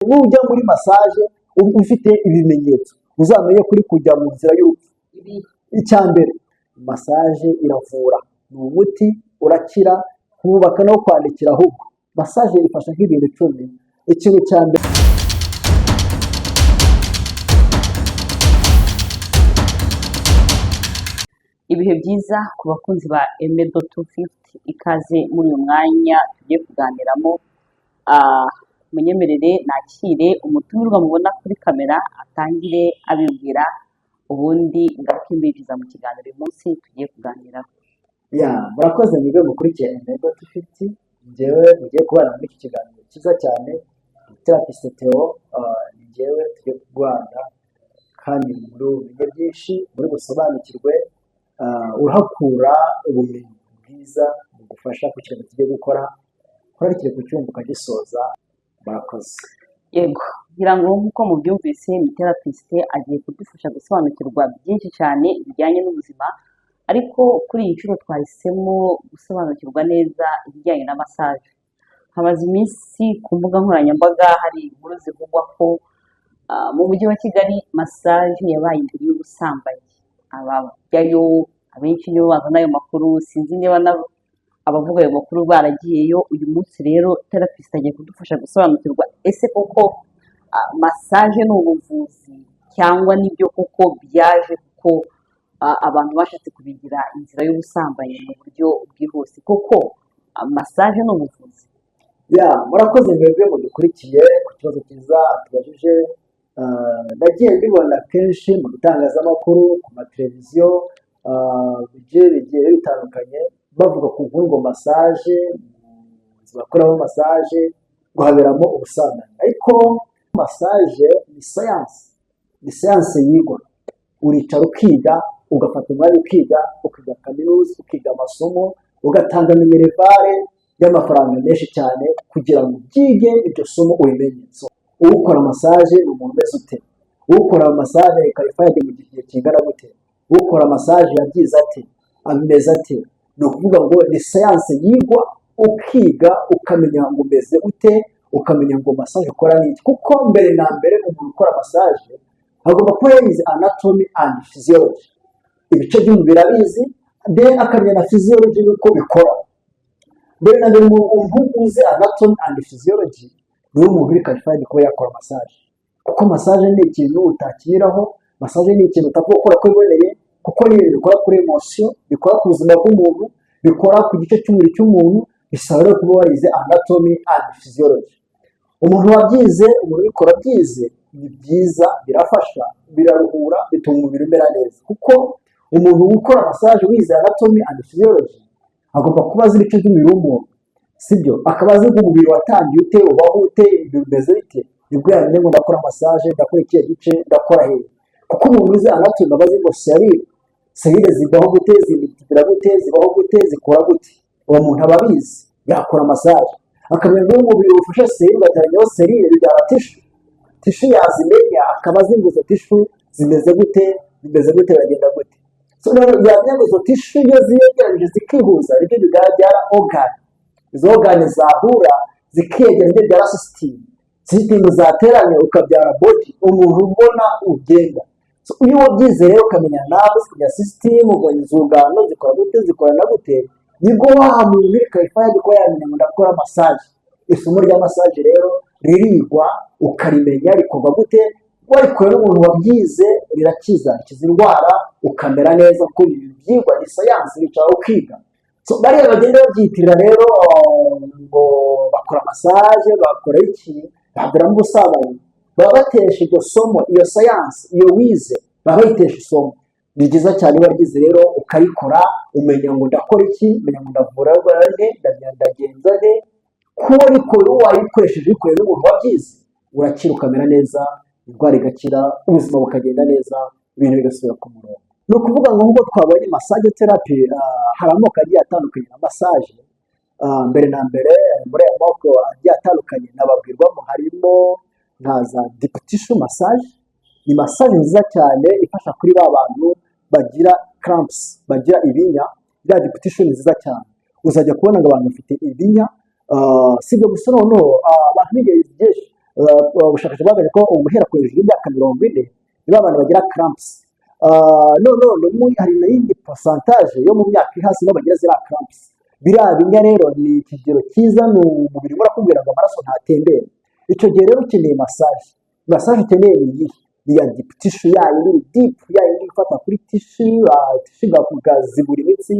nujya muri massage ufite ibimenyetso uzamenye kuri kujya mu nzira y'urupfu. Icya mbere, massage iravura, ni umuti urakira, kubaka no kwandikira. Ahubwo massage ifasha nk'ibintu icumi. Ikintu cya mbere, ibihe byiza ku bakunzi ba Emedo250, ikaze muri uyu mwanya tugiye kuganiramo. Munyemerere nakire umutumirwa mubona kuri kamera atangire abibwira, ubundi ngaruke mbinjiza mu kiganiro uyu munsi tugiye kuganiraho. murakoze mwebwe mukurikiye Emedo250. Njyewe mugiye kubana muri iki kiganiro cyiza cyane, Therapist Theo. Njyewe tugiye kurwanya kandi muri ubumenyi byinshi, muri busobanukirwe, urahakura ubumenyi bwiza bugufasha ku kintu tugiye gukora. Kurarikire ku cyumba ukagisoza. Murakoze. Yego, ngira ngo nk'uko mubyumvise, ni Therapist agiye kudufasha gusobanukirwa byinshi cyane bijyanye n'ubuzima, ariko kuri iyi nshuro twahisemo gusobanukirwa neza ibijyanye na massage. Hamaze iminsi ku mbuga nkoranyambaga hari inkuru zivugwa ko mu mujyi wa Kigali massage yabaye indiri y'ubusambanyi. Abajyayo abenshi nibo bazana ayo makuru, sinzi niba abavuga ayo makuru baragiyeyo. Uyu munsi rero Therapist agiye kudufasha gusobanukirwa, ese koko massage ni ubuvuzi cyangwa nibyo koko byaje kuko abantu bashatse kubigira inzira y'ubusambanyi mu buryo bwihuse? Koko massage ni ubuvuzi? Murakoze mwebwe mudukurikiye ku kibazo cyiza tubajije. Nagiye mbibona kenshi mu bitangazamakuru, ku mateleviziyo, bigiye bitandukanye, bavuga ku ngo massage, bakoramo massage ngo haberamo ubusambanyi. Ariko massage ni siyanse yigwa. Uricara ukiga, ugafata umwanya ukiga kaminuza, ukiga amasomo, ugatanga minerivare y'amafaranga menshi cyane kugira ngo ubyige iryo somo ubimenye. Ukora massage ni umuntu umeze ute? Ukora massage qualified mu gihe kingana gute? Ukora massage yabyize ate? Ameze ate? Ni ukuvuga ngo ni siyanse yigwa, ukiga ukamenya ngo umeze ute, ukamenya ngo massage ukora n'iki. Kuko mbere na mbere umuntu ukora massage agomba kuba yarize anatomy and physiology, ibice by'umubiri abizi, then akamenya na physiology n'uko bikora. Mbere na mbere umuntu uzi anatomy and physiology niwe muntu uri qualified kuba yakora massage. Kuko massage ni ikintu utakiniraho, massage ni ikintu utapfa gukora uko iboneye, kuko ni ibintu bikora kuri emotion, bikora ku buzima bw'umuntu, bikora ku gice cy'umubiri cy'umuntu. Bisaba rero kuba warize anatomy and physiology. Umuntu wabyize, umuntu ubikora byize, ni byiza, birafasha, biraruhura, bituma umubiri umera neza. Kuko umuntu ukora massage wize anatomy and physiology agomba kuba azi ibice by'umubiri w'umuntu, sibyo? Akaba azi ko umubiri watangiye ute, ubaho ute, bimeze bite. Nibwo yamenye ngo ndakora massage, ndakora ikihe gice, ndakora hehe. Kuko umuntu wize anatomy aba azi ngo selile zibaho gute, zimitira gute, zibaho gute, zikora gute. Uwo muntu aba abizi, yakora massage. Akamenya ngo umubiri ufashe selile, ugatangaho selile bibyara tishu yazimenya, akaba azi ngo izo tishu zimeze gute, bagenda gute. Yamenya ngo izo tishu iyo ziyegeranyije zikihuza, nibyo bibyara organ. Izo organ zahura zikiyegera, nibyo byara system zateranye ukabyara body, umuntu ubona ugenda. Iyo wabyize rero ukamenya nerves, ukamenya system, ukamenya organo zikora gute, zikora na gute, nibwo wa muntu uri qualified ko yamenya ngo ndakora massage. Isomo rya massage rero ririgwa, ukarimenya rikorwa gute. Warikora n'umuntu wabyize, rikiza indwara, ukamera neza. Kuko ibintu byigwa ni siyanse, bicara ukiga. Bariya bagenda babyitirira rero ngo bakora massage, bakora iki, bahaberamo ubusambanyi. Baba batesha iryo somo, iyo siyanse, iyo wize, baba bayitesha isomo. Ni byiza cyane iyo waryize rero ukayikora, umenya ngo ndakora iki, umenya ngo ndavura nde, ndagenza nde. Kuba ariko wayikoresheje ubikorewe n'umuntu wabyize, urakira ukamera neza, indwara igakira, ubuzima bukagenda neza, ibintu bigasubira ku murongo. Ni ukuvuga ngo nk'uko twabonye massage therapy, hari amoko agiye atandukanye na massage. Mbere na mbere muri ayo moko agiye atandukanye nababwirwamo harimo nka za deep tissue massage. Ni massage nziza cyane ifasha kuri ba bantu bagira cramps, bagira ibinya. Ya deep tissue ni nziza cyane. Uzajya kubona ngo abantu bafite ibinya, sibyo gusa noneho abantu b'ingeri byinshi ubushakashatsi bwagaragaje ko guhera ku hejuru y'imyaka 40 nibo abantu bagira cramps. None hari n'indi percentage yo mu myaka iri hasi nibo bagira ziriya cramps. Biriya binya rero ni ikigero cyiza ni umubiri urakubwira ngo amaraso ntatembera. Icyo gihe rero ukeneye massage ukeneye ni iyi iya deep tissue yayo deep yayo ifata kuri tissue igazibura imitsi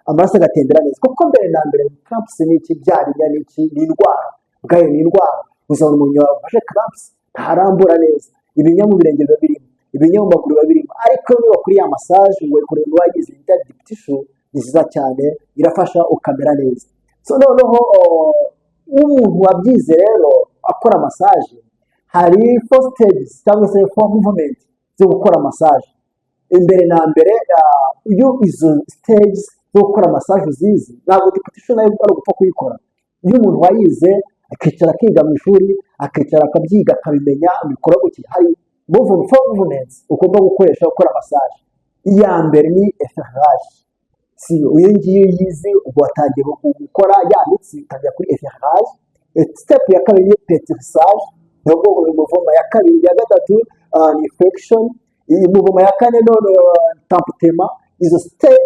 amaraso agatembera neza kuko mbere na mbere cramps ni iki byarinya ni iki ni indwara bwayo ni indwara uzabona umuntu wafashe cramps ntarambura neza ibinya mu birenge biba birimo ibinya mu maguru biba birimo ariko niba kuri ya massage ngo ikorere n'uwagize iya deep tissue ni nziza cyane irafasha ukamera neza. So noneho umuntu wabyize rero akora massage hari 4 stages cyangwa se 4 movement zo gukora massage. Imbere na mbere iyo izo stages zo gukora massage uzizi ntabwo deep nayo ari gupfa kuyikora. Iyo umuntu wayize akicara akiga mu ishuri akicara akabyiga akabimenya bikora guki hari 4 movements ugomba gukoresha ukora massage. Iya mbere ni effleurage. Si uyu ngiye yize ubwo watangiye gukora ya mitsi ikajya kuri effleurage. Step ya kabiri ni pétrissage. Nubwo umuvoma ya kabiri ya gatatu ni flexion. Iyi muvoma ya kane none tamputema. Izo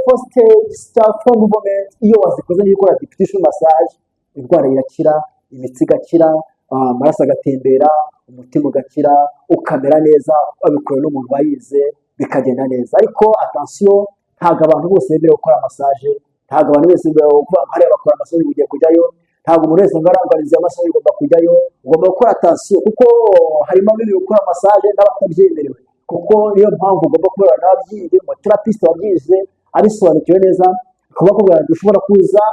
four stages for movement iyo wazikoze n'ikora deep tissue massage indwara irakira imitsi igakira amaraso agatembera umutima ugakira ukamera neza abikora n'umuntu wayize bikagenda neza. Ariko attention ntabwo abantu bose bemerewe gukora massage ntabwo abantu bose hari abakora massage ugiye kujyayo ntabwo umuntu wese ngarangariza amasaha ugomba kujyayo ugomba gukora attention kuko harimo abiri gukora massage n'abatabyemerewe kuko niyo mpamvu ugomba kubera n'ababyize mu therapist wabyize abisobanukiwe neza kuba kubera dushobora kuza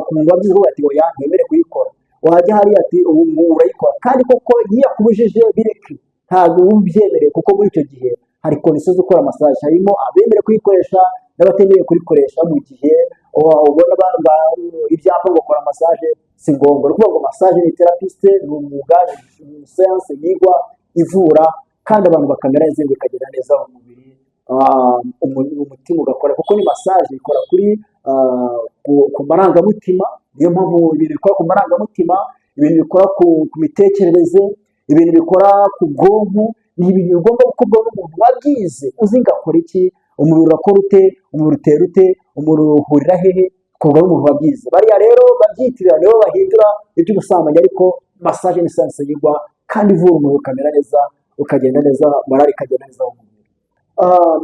kumva wabyize ko ati oya ntemere kuyikora wajya hari ati ubu urayikora kandi koko yakubujije bireke ntabwo ubyemerewe kuko muri icyo gihe hari conditions zo gukora massage harimo abemerewe kuyikoresha n'abatemerewe kuyikoresha mu gihe ubona abantu ibyapa ngo gukora massage si ngombwa kuko ngo massage ni therapist ni umwuga ni science yigwa ivura kandi abantu bakamera neza bikagenda neza mu mubiri umutima ugakora kuko ni massage ikora kuri ku marangamutima. Niyo mpamvu ibintu bikora ku marangamutima ibintu bikora ku mitekerereze ibintu bikora ku bwonko ni ibintu bigomba gukorwa n'umuntu wabyize uzi ngakora iki umubiri urakora ute umubiri utera ute umubiri uhurira hehe kuva n'umuntu wabyize. Bariya rero babyitirira nibo bahindura iby'ubusambanyi ariko massage ni science yigwa kandi ivura umubiri ukamera neza ukagenda neza morale ikagenda neza mu mubiri.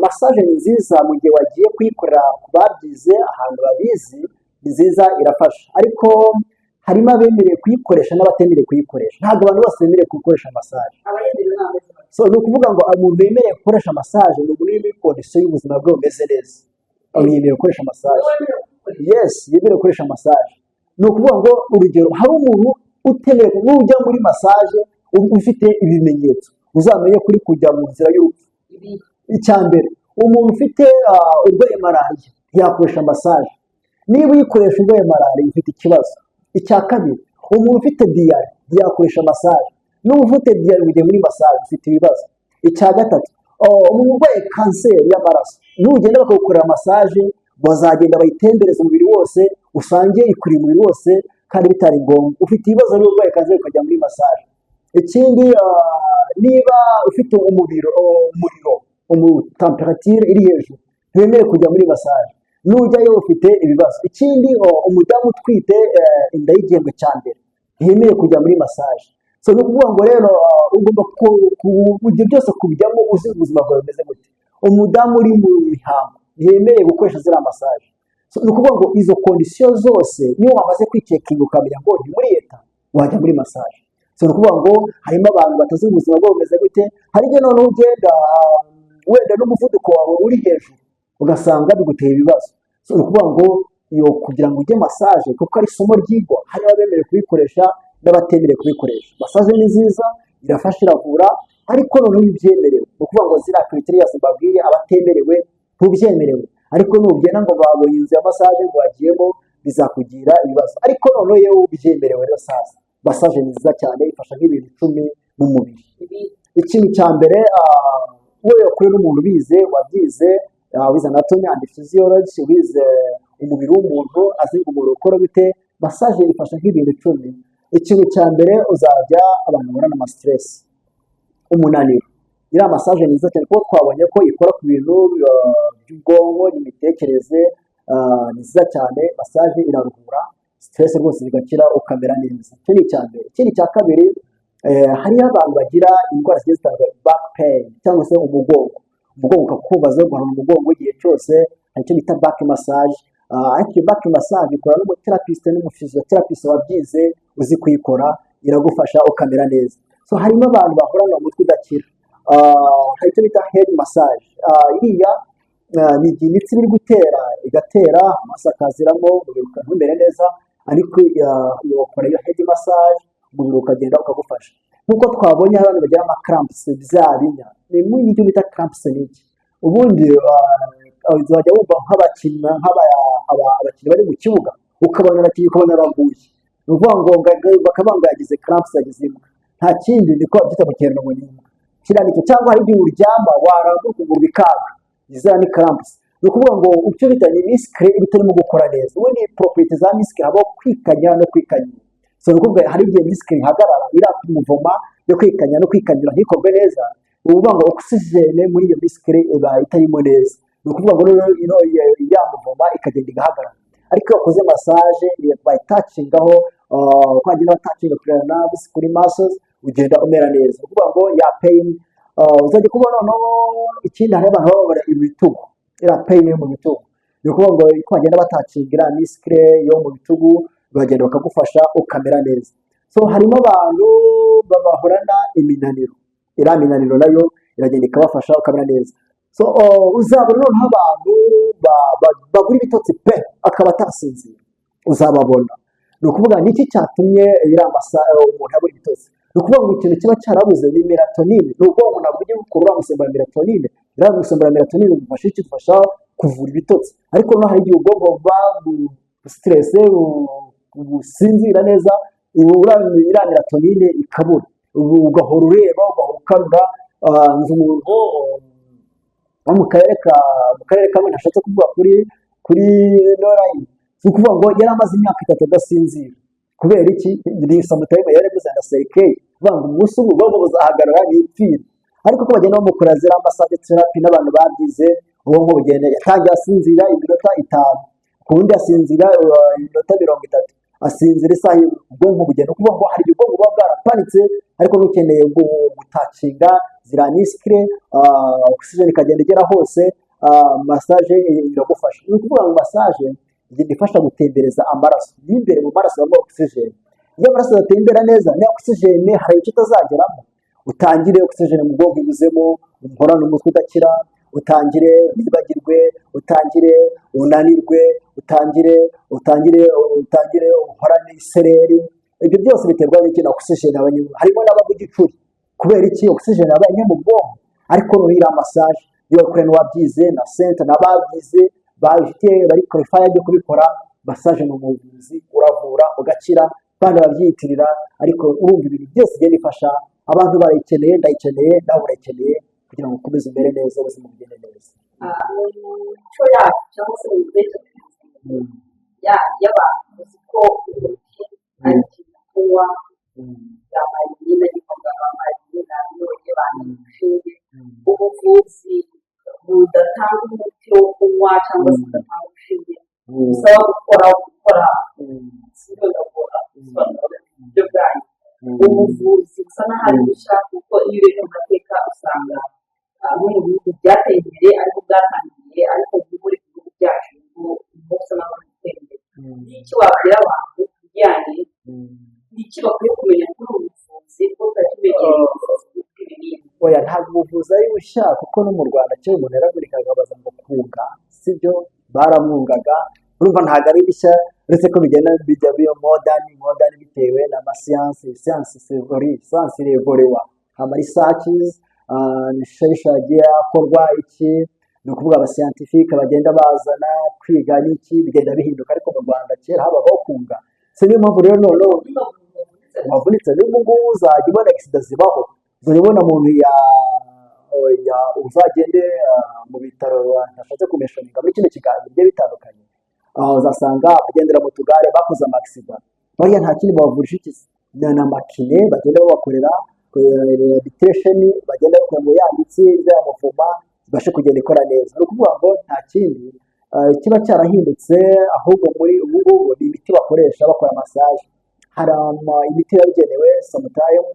Massage ni nziza mu gihe wagiye kuyikorera ku babyize ahantu babizi nziza irafasha ariko harimo abemerewe kuyikoresha n'abatemerewe kuyikoresha ntabwo abantu bose bemerewe gukoresha massage. So ni ukuvuga ngo umuntu wemerewe gukoresha massage ni umuntu uri muri condition y'ubuzima bwe bumeze neza yemerewe gukoresha massage. Yes yemerewe gukoresha massage. Ni ukuvuga ngo urugero hari umuntu utemerewe n'ujya muri massage ufite ibimenyetso uzamenye kuri kujya mu nzira y'urupfu. Icyambere umuntu ufite urwaye malariya yakoresha massage niba uyikoresha urwaye malariya ufite ikibazo. Icya kabiri umuntu ufite diyare yakoresha massage n'ubu ufite diyare ugiye muri massage ufite ibibazo. Icya gatatu umuntu urwaye kanseri y'amaraso nugenda bakagukorera massage bazagenda bayitembereza umubiri wose usange ikuri umubiri wose kandi bitari ngombwa ufite ibibazo n'urwaye kanseri ukajya muri massage. Ikindi niba ufite umuriro temperature iri hejuru ntiwemerewe kujya muri massage nujyayo ufite ibibazo. Ikindi umudamu utwite inda y'igihembwe cya mbere ntiwemerewe kujya muri massage. So ni ukuvuga ngo rero ugomba kugira byose kubijyamo uzi ubuzima bwawe bumeze gute. Umudamu uri mu mihango ntiwemerewe gukoresha ziriya massage. So ni ukuvuga ngo izo condition zose niyo wamaze kwicekinga ukamenya ngo ni muri leta wajya muri massage. So ni ukuvuga ngo harimo abantu batazi ubuzima bwabo bumeze gute hari igihe noneho ugenda wenda n'umuvuduko wawe uri hejuru ugasanga biguteye ibibazo. So ni ukuvuga ngo iyo kugira ngo ujye massage kuko ari isomo ryigwa hari abemerewe kubikoresha n'abatemerewe kubikoresha. Massage ni nziza irafasha iravura ariko noneho ibyemerewe ni ukuvuga ngo ziriya criteria mbabwiye abatemerewe ntubyemerewe ariko nugenda ngo babonye inzu ya massage ngo wagiyemo bizakugira ibibazo ariko noneho yewe ubyemerewe rero sasa massage ni nziza cyane ifasha nk'ibintu 10 mu mubiri. Ikintu cya mbere wowe kuri n'umuntu bize wabyize wize anatomy and physiology wize umubiri w'umuntu azi umubiri ukora bite massage ifasha nk'ibintu 10 ikintu cya mbere uzajya abantu bahura n'amasiteresi, umunaniro. Iriya masaje ni nziza cyane kuko twabonye ko ikora ku bintu by'ubwonko n'imitekerereze, ni nziza cyane. Masaje iraruhura siteresi rwose zigakira ukamera neza. Icyo ni icya mbere. Ikindi cya kabiri, hariho abantu bagira indwara zigiye zitandukanye, back pain cyangwa se umugongo ukakubaza guhana umugongo igihe cyose, hari icyo bita back massage. Ariko iyo back massage ikora n'umuterapiste n'umufizioterapiste wabyize uzi kuyikora, iragufasha ukamera neza. So harimo abantu bahorana umutwe udakira, hari icyo bita head massage. Iriya ni igihe imitsi iri gutera igatera amaraso akaziramo, umubiri ukamera neza, ariko iyo wakora iyo head massage umubiri ukagenda ukagufasha. Nk'uko twabonye abantu bagira amakrampus, bya binya ni mu icyo bita cramps. Ni iki? Ubundi uzajya wumva nk'abakinnyi bari mu kibuga, ukabona arakinnyi ukabona araguye, ni ukuvuga ngo bakavuga ngo yagize cramps, yagize imbwa. Nta kindi, niko babyita mu kinyarwanda ngo ni imbwa. Kiriya nicyo. cyangwa hari igihe uryama warambuka ukuguru bikanga, izina ni cramps. Ni ukuvuga ngo icyo bita ni misikire iba itarimo gukora neza. Ubundi property za misikire habaho kwikanya no kwikanyura. So ni ukuvuga hari igihe misikire ihagarara, iriya muvoma yo kwikanya no kwikanyura ntikorwe neza, ni ukuvuga ngo oxygene muri iyo misikire iba itarimo neza. Ni ukuvuga ngo rero ya muvoma ikagenda igahagarara. Ariko iyo wakoze massage bayitacingaho, kwagenda batacinga kuri nerves, kuri muscles, ugenda umera neza. Ni ukuvuga ngo ya pain, uzajya kubona noneho ikindi, hari abantu baba babara ibitugu, iriya pain yo mu bitugu. Ni ukuvuga ngo kwagenda batacingira misikire yo mu bitugu, bagenda bakagufasha ukamera neza. So harimo abantu bahorana iminaniro, iriya minaniro nayo iragenda ikabafasha ukamera neza. So uzabona noneho abantu bagura ibitotsi pe akaba atasinzira, uzababona. Ni ukuvuga niki cyatumye iriya umuntu abura ibitotsi? Ni ukuvuga ngo ikintu kiba cyarabuze ni melatonine. Ni ubwonko ntabwo ujya gukurura gusembura melatonine. Rero gusembura melatonine bifasha iki? Bifasha kuvura ibitotsi. Ariko no hari igihe ubwonko buba stress, businzira neza, iriya melatonine ikabura, ugahora ureba, ugahora ukanura. Nzi umuntu wo mu karere kamwe nashatse kuvuga kuri Lorraine, ni ukuvuga ngo yari amaze imyaka 3 adasinzira. Kubera iki? Ni samutayime yari gusa na serikeye kuvuga ngo umunsi umwe ubwonko buzahagarara n'ipfira. Ariko ko bagenda bamukora ziriya massage therapy n'abantu babyize, ubwonko bugenda yatangiye asinzira iminota 5, ku wundi asinzira iminota 30, asinzira isaha, ubwonko bugenda. Kuvuga ngo hari ubwonko buba bwarapanitse, ariko bukeneye gutacinga ziriya misikire, oxygene ikagenda igera hose. Massage iragufasha. Ni ukuvuga ngo massage igenda ifasha gutembereza amaraso n'imbere mu maraso habamo oxygene. Iyo amaraso adatembera neza, ni oxygene hari icyo utazageramo. Utangire oxygene mu bwonko ibuzemo, umporane umutwe udakira, utangire wibagirwe, utangire unanirwe, utangire uhorane isereri. Ibyo byose biterwa n'iki? Na oxygene abanyuma. Harimo n'abagigicuri. Kubera iki? Oxygene abanye mu bwonko. Ariko iriya massage iyo bakorana n'uwabyize na center n'ababyize bafite bari qualified byo kubikora, massage mu buvuzi uravura ugakira kandi babyiyitirira. Ariko urumva ibintu byose igenda ifasha abantu, barayikeneye, ndayikeneye, nawe urayikeneye, kugira ngo ukomeze imbere neza, ubuzima bugende neza. Icyo yacu cyangwa se imitekerereze y'abantu uzi ko ubuki ari ikintu kunywa, yambaye imyenda y'igikorwa, bambaye imyenda y'abantu bashinzwe ubuvuzi budatanga umuti wo kunywa cyangwa se budatanga ushinge, bisaba gukora sibyo ndakora bisobanura ibyo bwanyu. Ubuvuzi busa n'aho ari bushya, kuko iyo urebye mu mateka usanga mu bihugu byateye imbere ariko bwatangiye, ariko muri bihugu byacu busa n'aho buteye imbere. N'iki wabwira abantu bijyanye n'iki bakwiye kumenya kuri ubu buvuzi, kuko butakimenyereye ubuvuzi bw'ibinini? Oya, ntabwo ubuvuzi ari bushya, kuko no mu Rwanda kera umuntu yaragurikaga baza ngo kunga, sibyo? Baramwungaga. Urumva ntabwo ari bishya, uretse ko bigenda bijya biyo modern bitewe na siyansi irevorewa, hama researches, research yagiye akorwa iki, ni ukuvuga abascientifique bagenda bazana kwiga n'iki, bigenda bihinduka. Ariko mu Rwanda kera habagaho kunga. Se niyo mpamvu rero noneho wavunitse n'ubu ngubu uzajya ubona accident zibaho, uzajya ubona umuntu uzagende mu bitaro ntashatse kumeshoninga muri kino kiganiro bigiye bitandukanye, uzasanga bagendera mu tugare bakoze amagisida, bariya nta kindi babavurisha iki? n'amakine bagenda babakorera rehabilitation, bagenda bakora ngo ya mitsi y'amavuma ibashe kugenda ikora neza. Ni ukuvuga ngo nta kindi kiba cyarahindutse, ahubwo muri ubu ngubu ni imiti bakoresha bakora massage. Hari imiti yabigenewe sometimes,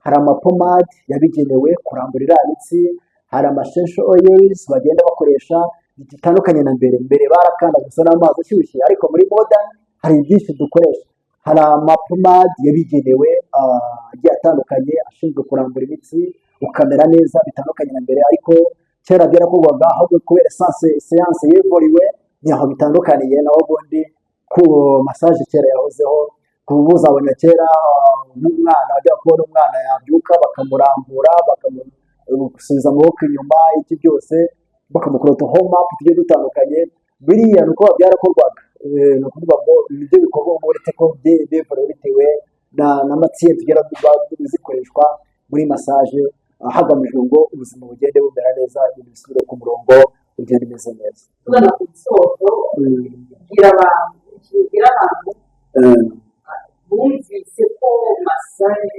hari amapomade yabigenewe kurambura iriya mitsi, hari amashesho oils bagenda bakoresha bitandukanye na mbere barakanda gusa n'amazi ashyushye, ariko muri modern hari byinshi dukoresha. Hari amapomade yabigenewe agiye atandukanye ashinzwe kurambura imitsi ukamera neza bitandukanye na mbere, ariko kera byarakorwaga ahubwo kubera siyanse yivuriwe niho bitandukaniye naho ubundi ku massage kera yahozeho. Kubu uzabona kera n'umwana wajya kubona umwana yabyuka bakamurambura bakamusubiza amaboko inyuma, iki byose bakamukora home up tugiye dutandukanye. Biriya ni uko byarakorwaga, ni ukuvuga ngo ibyo bikorwa ubu uretse ko bivuriwe bitewe n'amatsinda tugera zikoreshwa muri massage hagamijwe ngo ubuzima bugende bumera neza, ibintu bisubire ku murongo ugende umeze neza. tugana ku gisozo, bwira abantu bumvise ko massage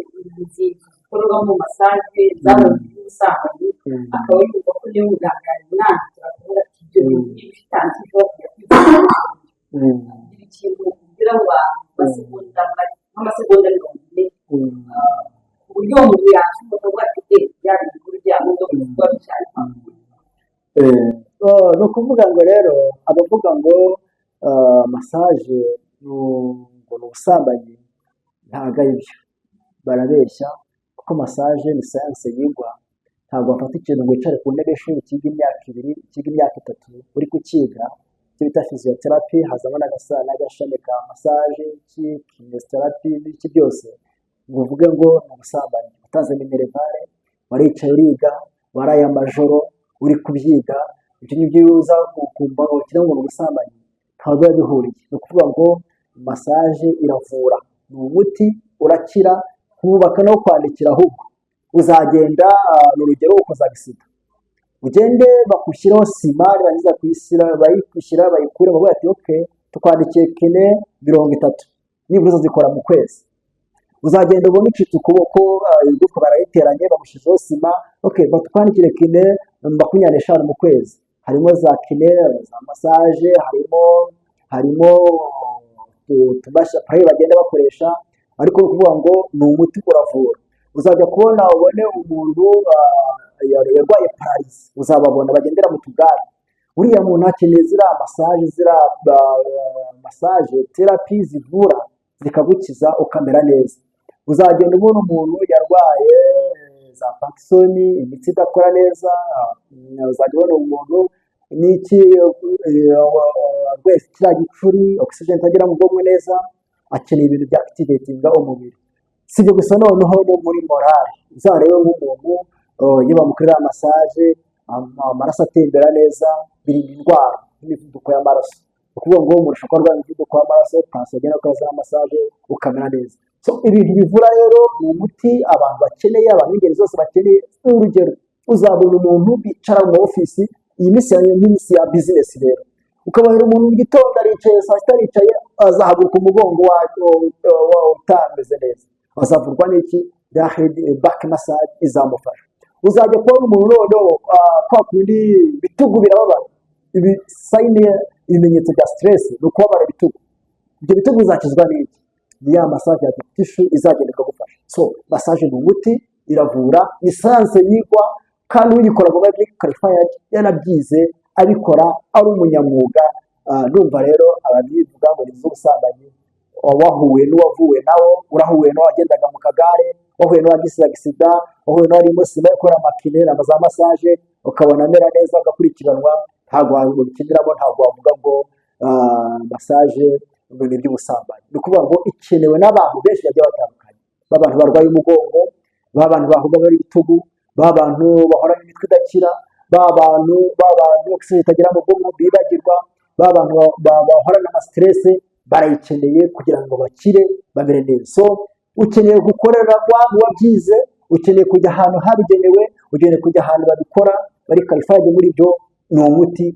zikorwamo massage z'abantu ubusambanyi, akaba yumva ko niyo muganga yamwandikira akavuga ati ibyo bintu bitanze ishobora kujya kwivuza ikintu kugira ngo nk'amasegonda 40 ku buryo umuntu yashobora kuvuga ati yaba ibikuru byabo byo kuvuga cyane. Ni ukuvuga ngo rero abavuga ngo massage ngo ni ubusambanyi ntabwo ari byo, barabeshya, kuko massage ni siyanse yigwa. Ntabwo wafata ikintu ngo wicare ku ntebe y'ishuri ukiga imyaka 2, ukiga imyaka 3 uri kukiga, icyo bita physiotherapy, hazamo n'agashami ka massage, kinesiotherapy n'iki byose, ngo uvuge ngo ni ubusambanyi. Utanze minerivare, waricaye uriga, waraye amajoro uri kubyiga, ibyo ngibyo uza kumva ngo ni ubusambanyi, ntabwo biba bihuriye. Ni ukuvuga ngo massage iravura, ni umuti, urakira, kubaka no kwandikira. Ahubwo uzagenda ni urugero ukozaga sida, ugende bakushyiraho sima, nirangiza bayikwishyira bayikure bavuga ati okay tukwandikiye kine 30 nibura uzazikora mu kwezi. Uzagenda ubona icitse ukuboko, igufwa barayiteranye bamushizeho sima, okay batukandikire kine 25 mu kwezi. Harimo za kine, za massage, harimo tubasha pray bagenda bakoresha, ariko kuvuga ngo ni umuti uravura. Uzajya kubona ubone umuntu yarwaye paralysis, uzababona bagendera mu tugare, uriya muntu akeneye massage therapy zivura zikagukiza ukamera neza. Uzagenda ubona umuntu yarwaye za Parkinson, imitsi idakora neza, uzajya ubona umuntu n'iki wese kiriya gicuri oxygen itagera mu bwonko neza, akeneye ibintu bya activatinga umubiri. Si ibyo gusa, noneho no muri morale uzarebe nk'umuntu iyo bamukorera massage amaraso atembera neza, birinda indwara y'imivuduko y'amaraso. Ni ukuvuga ngo umuntu ashobora kurwara imivuduko y'amaraso, ukagenda ukora za massage ukamera neza. So ibintu bivura rero ni umuti abantu bakeneye, abantu b'ingeri zose bakeneye. Urugero, uzabona umuntu bicara mu ofisi, iyi minsi ya business rero, ukabahera umuntu mu gitondo aricaye, saa sita aricaye, azahaguruka umugongo utameze neza, azavurwa n'iki? Back massage izamufasha. Uzajya kubona umuntu noneho kwa kundi bitugu birababara, ibi sayine ibimenyetso bya stress ni ukubabara ibitugu. Ibyo bitugu uzakizwa n'iki? Ni ya massage ya tissue izagenda ikagufasha. So massage ni umuti, iravura, ni siyanse yigwa, kandi uyikora ngo babe qualified, yarabyize, abikora ari umunyamwuga. Ndumva rero ababivuga ngo ni iz'ubusambanyi, wahuye n'uwavuwe nawo, urahuye n'uwagendaga mu kagare, wahuye n'uwagisaga sida, wahuye n'uwarimo sima yo gukora amakine na za massage, ukabona amera neza agakurikiranwa, ntabwo wabikiniramo, ntabwo wavuga ngo massage ibintu by'ubusambanyi. Ni ukuvuga ngo ikenewe n'abantu benshi bagiye batandukanye, b'abantu barwaye umugongo, b'abantu bahuga bari ibitugu, b'abantu bahora n'imitwe idakira, b'abantu oxygen itagera mu bwonko bibagirwa, b'abantu bahora n'amastress, barayikeneye kugira ngo bakire bamere neza. So ukeneye gukorera wabyize, ukeneye kujya ahantu habigenewe, ukeneye kujya ahantu babikora bari qualified muri byo, ni umuti